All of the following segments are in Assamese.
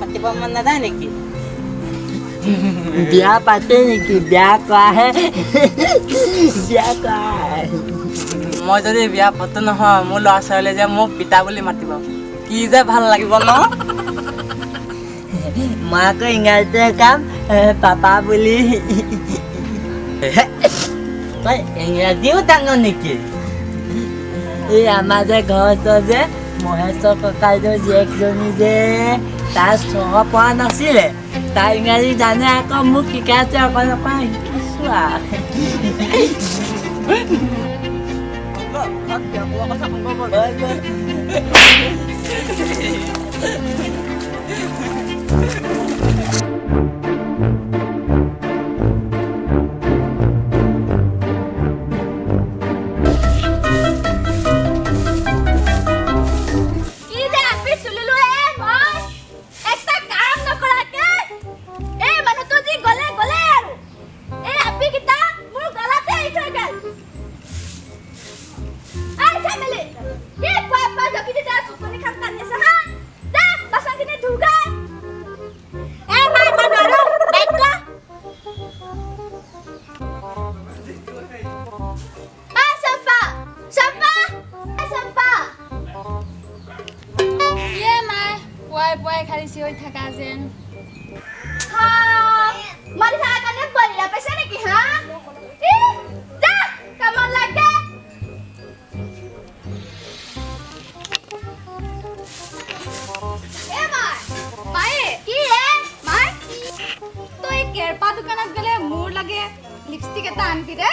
পাতিব মন নাযায় নেকি? বিয়া পাতে নেকি? বিয়া কৰাহে বিয়া কৰা। মই যদি বিয়া পাতো নহয়, মোৰ ল'ৰা ছোৱালীয়ে যে মোক পিতা বুলি মাতিব, কি যে ভাল লাগিব ন? মই আকৌ ইংৰাজীতে কাম পাপা বুলি। তই ইংৰাজীও ডাঙৰ নেকি? এই আমাৰ যে ঘৰ ওচৰ যে মহেশ্বৰ ককাইদেউ জীয়েকজনী যে তাৰ চহ পৰা নাছিলে, তাই ইংৰাজী জানে আকৌ মোক শিকাইছে, অকণ অকণ শিকিছো লিপষ্টিক এটা আনবি দে।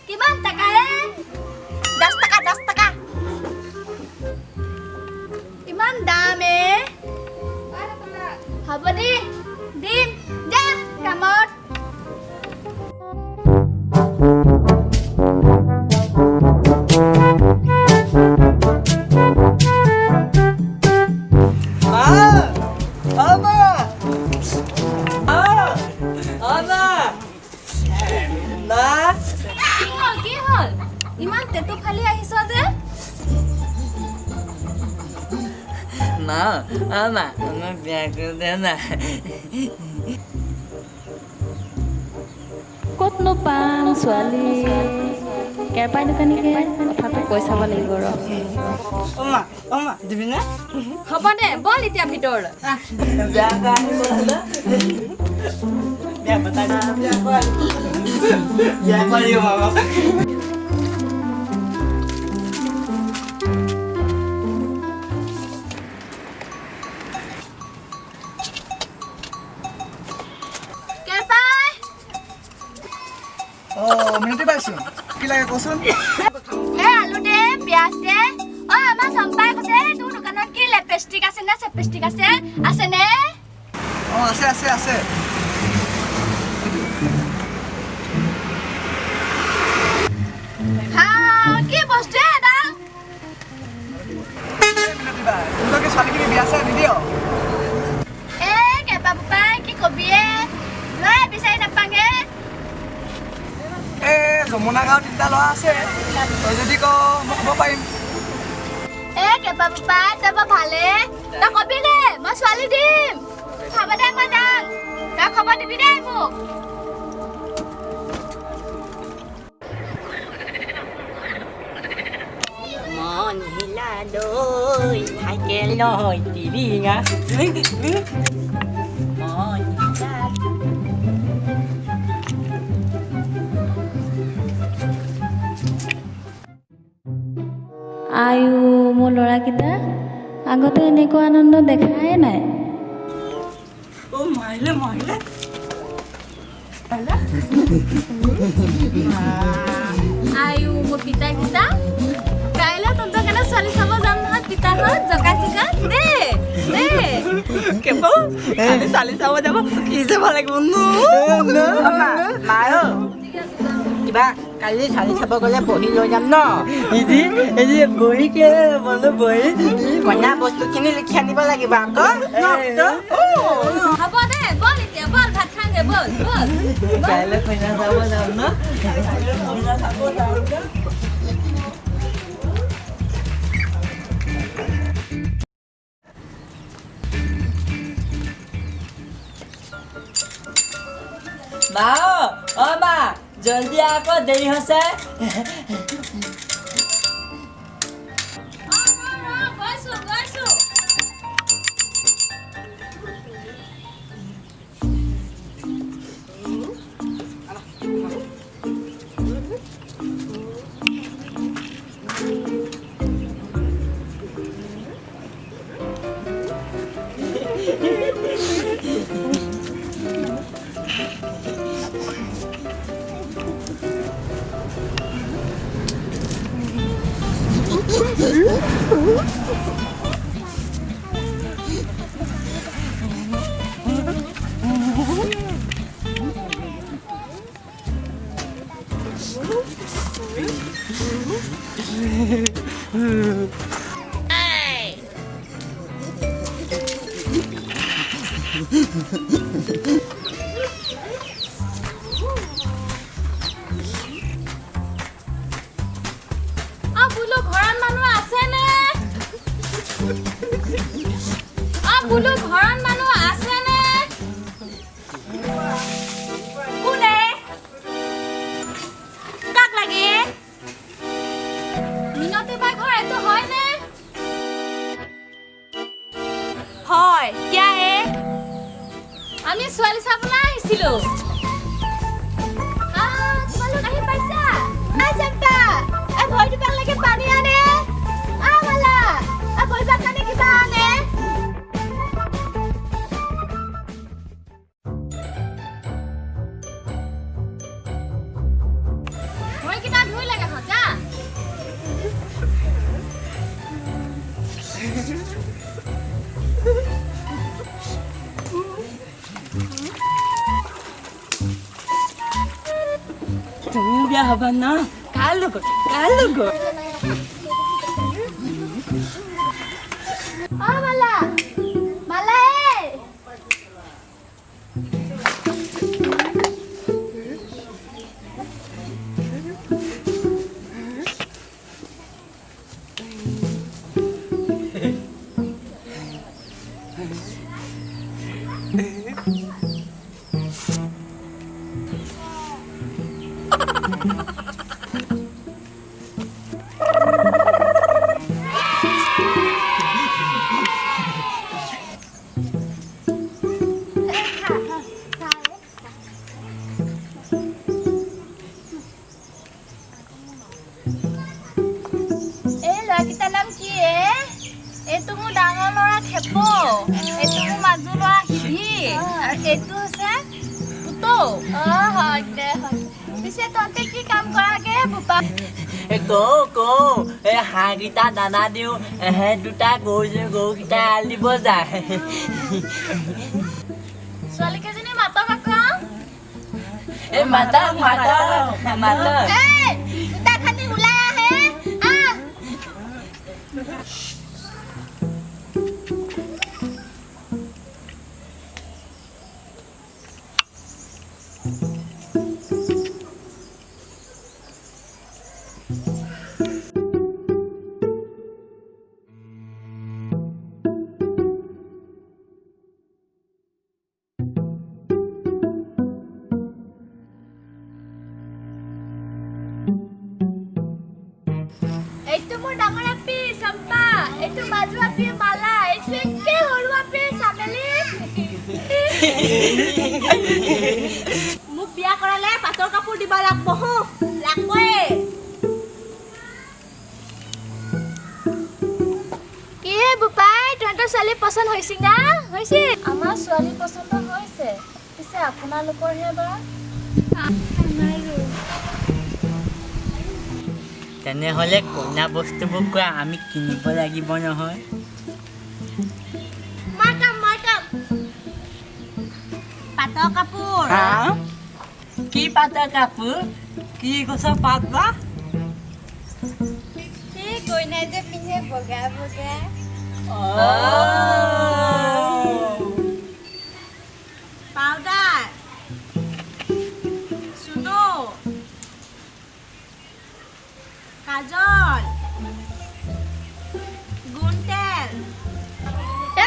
কিমান টকা ৰে? 10 টকা 10 টকা। ইমান দাম এ? হ'ব দি দিম যা কামত। ইমান তেটো খালি আহিছ যে? মা মা আমাক বিয়া কৰি দে না। ক'তনো পাম ছোৱালী? কেৰপাই দোকানীকে কথাটো কৈ চাব লাগিব ৰ। দিবিনে? হ'ব দে, বল এতিয়া ভিতৰলৈ। বিয়া কৰিব হ'লে বিয়া পতাই বিয়া কৰিব মামা। মিনিটে পাইছো কি লাগে কচোন? আলু দে, পিয়াজ দে। আমাৰ চম্পাই কৈছে তোৰ দোকানত কি লিপষ্টিক আছে নে চেপষ্টিক আছে? আছে নে? আছে আছে আছে। কি বস্তু এটা? তোমাকে ছোৱালীখিনি বিয়া চাই নিদিয়? কেপা পাপাই কি কবি লৈ বিচাৰি নাপাঙে। যমুনা গাঁৱত 3টা ল'ৰা আছে, তই যদি ক মই ক'ব পাৰিম। কেপা পাপাই তই বৰ ভালে, তই কবি দে মই ছোৱালী দিম। হ'ব দে মই যাম, তই খবৰ দিবি দে মোক। মনহিলা দৈ থাকে নহয় তিৰিঙা। আয়ু মোৰ ল'ৰাকেইটা আগতে এনেকুৱা আনন্দ দেখাই নাই। মাৰিলে মাৰিলে আয়ু মোৰ পিতাকেইটা কাইলৈ তহঁতৰ কাৰণে ছোৱালী চাব যাম নহয়। পিতাহঁত জকা চিকা দে দে। কেপা ছোৱালী চাব যাব, কি যাব লাগিব কিবা কালি ছোৱালী চাব গ'লে বহি লৈ যাম ন? বহি কেলে ল'বনো? বহি কইনা বস্তুখিনি লিখি আনিব লাগিব আকৌ। হ'ব দে, বল এতিয়া বল ভাত খাওঁগে, বল বল। কাইলৈ কইনা চাব যাম ন? মা অ মা জলদি আকৌ দেৰি হৈছে গৈছো বোলো ঘৰত মানুহ আছেনে বোলো ঘৰত মানুহ আছেনে কোনে কাক লাগে মিনতি বাই ঘৰ এইটো হয়নে হয় কিয়া আমি ছোৱালী চাবলৈ আহিছিলো তোমালোক আহি পাইছা চেম্পা ভৰি দিবাক লাগে পানী আনে মালা ভৰিবাক কাৰণে কিবা আনে ভৰিকেইটা ধুই লাগে সজা তুমি বিয়া হবা না কাৰ লগত মালা মালা ল'ৰাকেইটাৰ নাম কি এইটো মোৰ ডাঙৰ ল'ৰা খেপ এইটো মোৰ মাজু ল'ৰা হিভি আৰু এইটো হৈছে পুতৌ পিছে তহঁতে কি কাম কৰাগে বোপা কওঁ এই হাঁহকেইটা দানা দিওঁ দুটা গৰুকেইটা এৰাল দিব যায় ছোৱালীকেইজনী মাতক আকৌ এই মাতক দুটাখানি ওলাই আহে এইটো মোৰ ডাঙৰ আপি চম্পা এইটো মাজু আপি মালা এইটো একে সৰু আপি চামেলি মোক বিয়া কৰালে পাটৰ কাপোৰ দিব লাগবয়ে কি বোপাই তহঁতৰ ছোৱালী পচন্দ হৈছে না হৈছে আমাৰ ছোৱালী পচন্দ হৈছে পিছে আপোনালোকৰহে বা তেনেহ'লে কইনা বস্তুবোৰ কোৱা আমি কিনিব লাগিব নহয় পাটৰ কাপোৰ কি পাটৰ কাপোৰ কি গছৰ পাত বা কইনাই যে পিন্ধে বগা বগা পাউডাৰ চুনো কাজল গুণতেল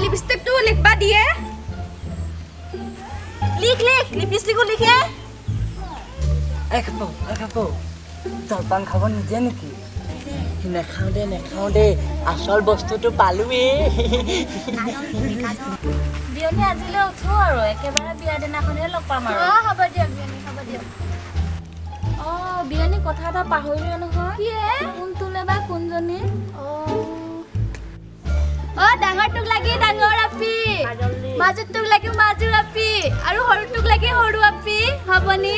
লিপষ্টিকটো লিখবা দিয়ে লিখ লিপষ্টিকো লিখে খাব জলপান খাব নিদিয়ে নেকি? নেখাওঁ দে আচল বস্তুটো পালোৱেই। বিয়নী আজিলৈ উঠো আৰু একেবাৰে বিয়াৰ দিনাখনহে লগ পাম আৰু। হ'ব দিয়ক বিয়নী হ'ব দিয়ক। বিয়নী কথা এটা পাহৰিলো নহয়। কি কোনটোলে বা কোনজনী? ডাঙৰটোক লাগি ডাঙৰ আপি, মাজুটোক লাগি মাজুৰ আপি আৰু সৰুটোক লাগি সৰু আপি হ'বনি?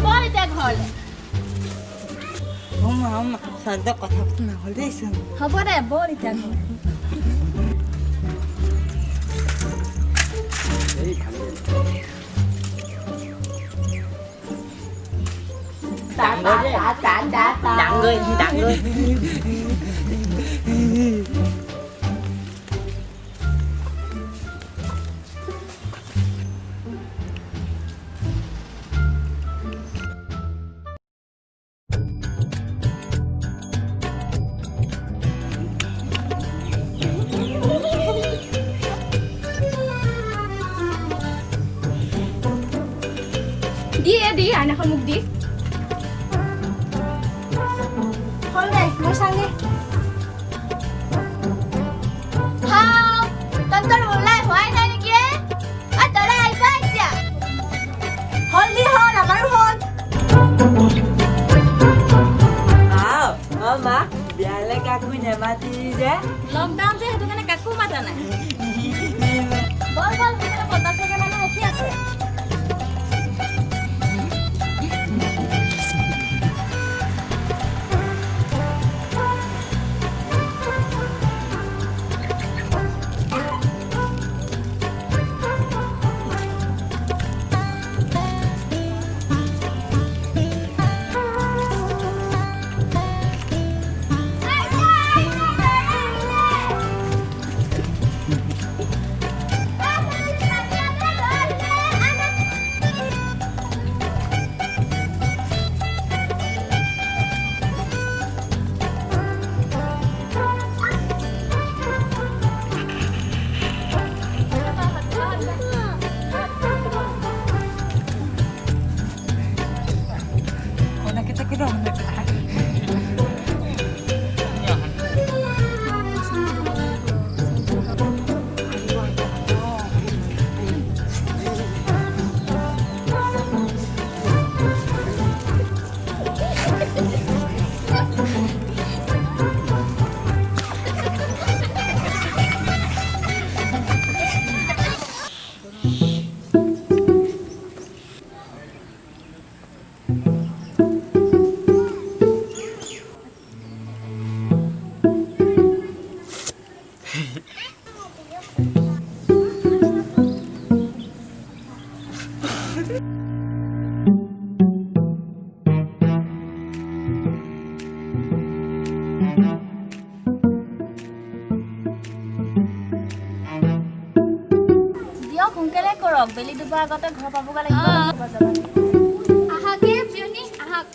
বৰ এতিয়া ঘৰলে কথা পাতি নহ'ল দেই। হ'ব দে বৰ এতিয়া ঘৰ। ডাঙৰ দি আইনাখন মোক দি হ'ল দে মই চাংগে তন্তৰ ওলাই হোৱাই নাই নেকি? তৰা আহিবা এতিয়া। হ'ল আমাৰো হ'ল। মা বিয়ালে কাকো নেমাতি যে লকডাউন যে সেইটো কাৰণে কাকো মাতা নাই। বল পঞ্চাছ টকা মানুহ ৰখি আছে। সোনকালে কৰক, বেলি দুবাৰ আগতে ঘৰ পাবগৈ লাগিব। আহাকে বিয়নী আহাক।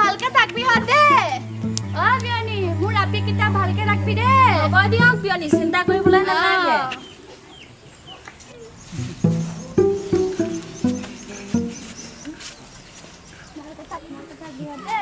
ভালকে থাকবি হতে। বিয়নী মোৰ আপি কিটা ভালকে ৰাখবি দে। হ'ব দিয়ক বিয়নী, চিন্তা কৰিবলৈ নালাগে। ভালকে থাকবি হতে।